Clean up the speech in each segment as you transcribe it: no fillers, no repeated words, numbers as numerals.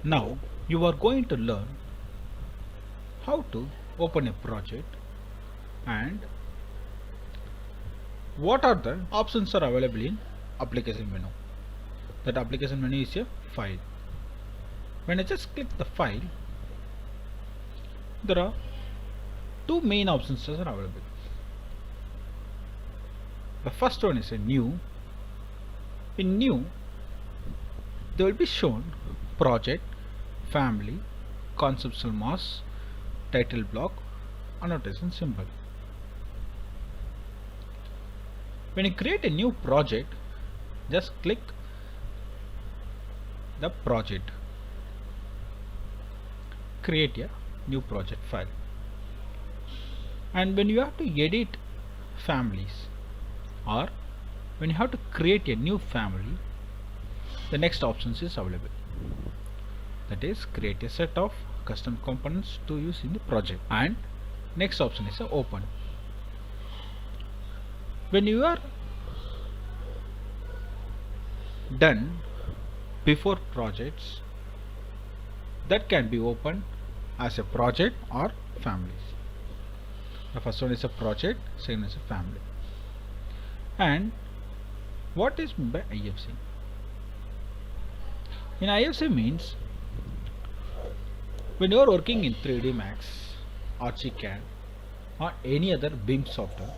Now you are going to learn how to open a project and what are the options are available in application menu. That application menu is a file. When I just click the file, there are two main options are available. The first one is a new. In new, they will be shown project, family, conceptual mass, title block, annotation symbol. When you create a new project, just click the project, create a new project file. And when you have to edit families or when you have to create a new family, the next options is available. That is create a set of custom components to use in the project, and next option is open. When you are done before projects, that can be opened as a project or families. The first one is a project, second is a family. And what is meant by IFC? In IFC means when you are working in 3D Max, Archicad or any other BIM software,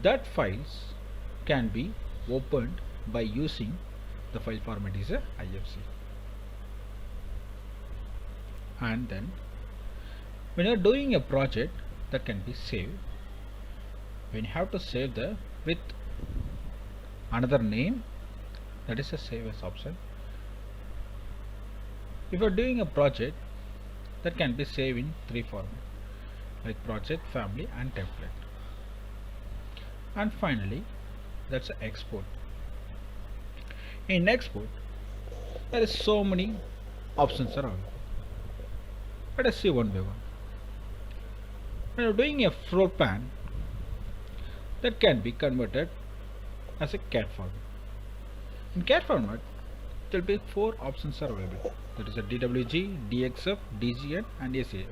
that files can be opened by using the file format is a IFC. And then when you are doing a project, that can be saved. When you have to save the with another name, that is a save as option. If you are doing a project, that can be saved in three formats like project, family and template. And finally, that's a export. In export, there is so many options around. Let us see one by one. When you are doing a floor plan, that can be converted as a CAD format. In CAD format, there will be four options are available. That is a DWG, DXF, DGN and SAS.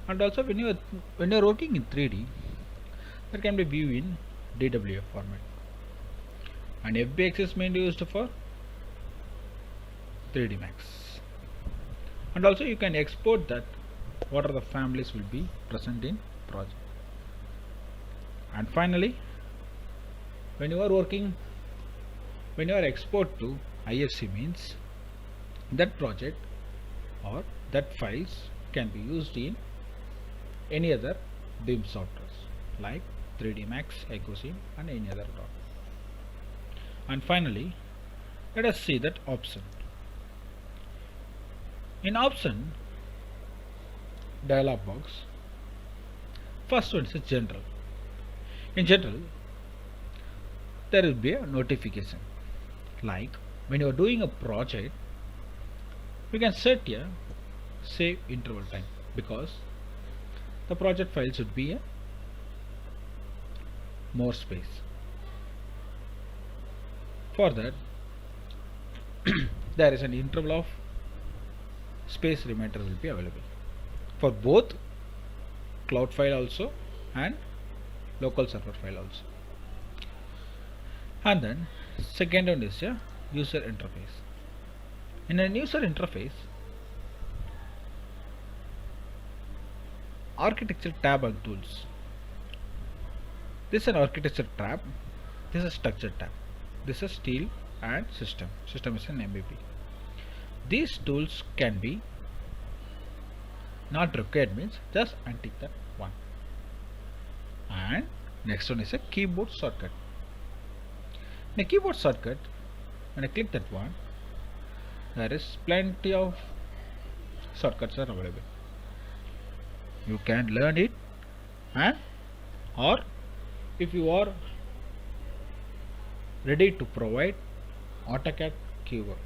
And also when you are working in 3D, that can be viewed in DWF format. And FBX is mainly used for 3D Max. And also you can export that what are the families will be present in project. And finally, when you are export to IFC means that project or that files can be used in any other BIM softwares like 3D Max, Ecosym and any other dot. And finally, let us see that option. In option dialog box, first one is a general. In general, there will be a notification like when you are doing a project, we can set a save interval time because the project file should be a more space. For that, there is an interval of space reminder will be available for both cloud file also and local server file also. And then second one is a user interface. In a user interface, architecture tab and tools. This is an architecture tab, this is structure tab, this is steel and system. System is an MVP. These tools can be not required means just untick that one. And next one is a keyboard shortcut. In a keyboard shortcut, when I click that one, there is plenty of shortcuts are available. You can learn it, and or if you are ready to provide AutoCAD keyword,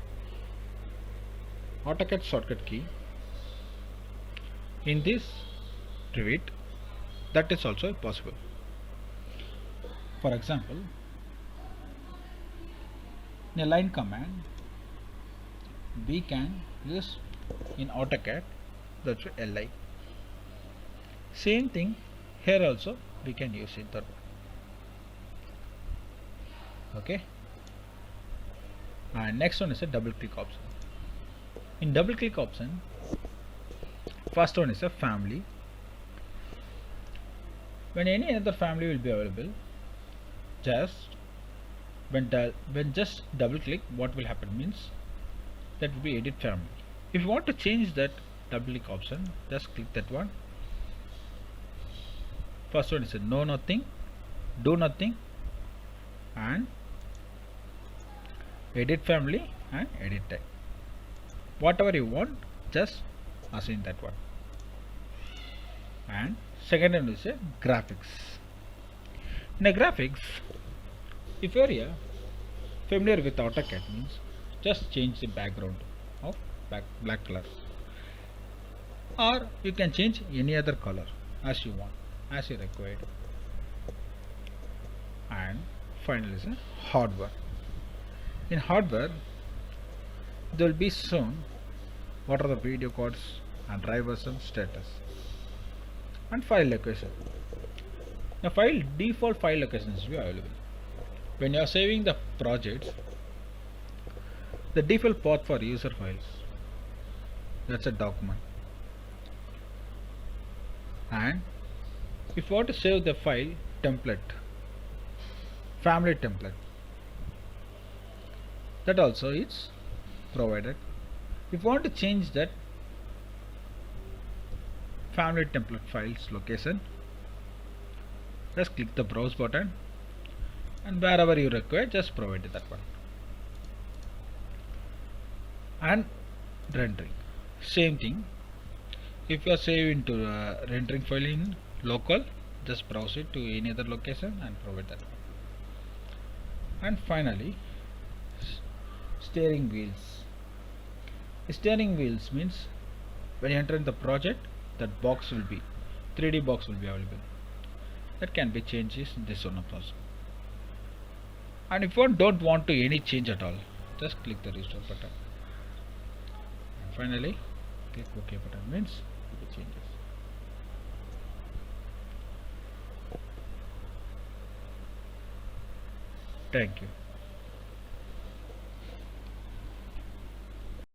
AutoCAD shortcut key in this Revit, that is also possible. For example, in a line command, we can use in AutoCAD, that's LI. Same thing here also we can use in that one. Okay, and next one is a double click option. In double click option, first one is a family. When any other family will be available, just when just double click, what will happen means that will be edit family. If you want to change that double click option, just click that one. First one is a no nothing, do nothing, and edit family and edit type. Whatever you want, just assign that one. And second one is a graphics. In a graphics, if you are familiar with AutoCAD, means just change the background of black color, or you can change any other color as you want, as you required. And finally is a hardware. In hardware, there will be shown what are the video cards and drivers and status and file location. Now default file locations will be available. When you are saving the projects, the default path for user files, that's a document. And if you want to save the file template, family template, that also is provided. If you want to change that family template files location, just click the browse button, and wherever you require, just provide that one. And rendering, same thing. If you are saving to rendering file in local, just browse it to any other location and provide that one. And finally, steering wheels. Steering wheels means when you enter in the project, that box will be 3D box will be available. That can be changes in this one also. And if you don't want to any change at all, just click the restore button. And finally, click OK button, means it changes. Thank you.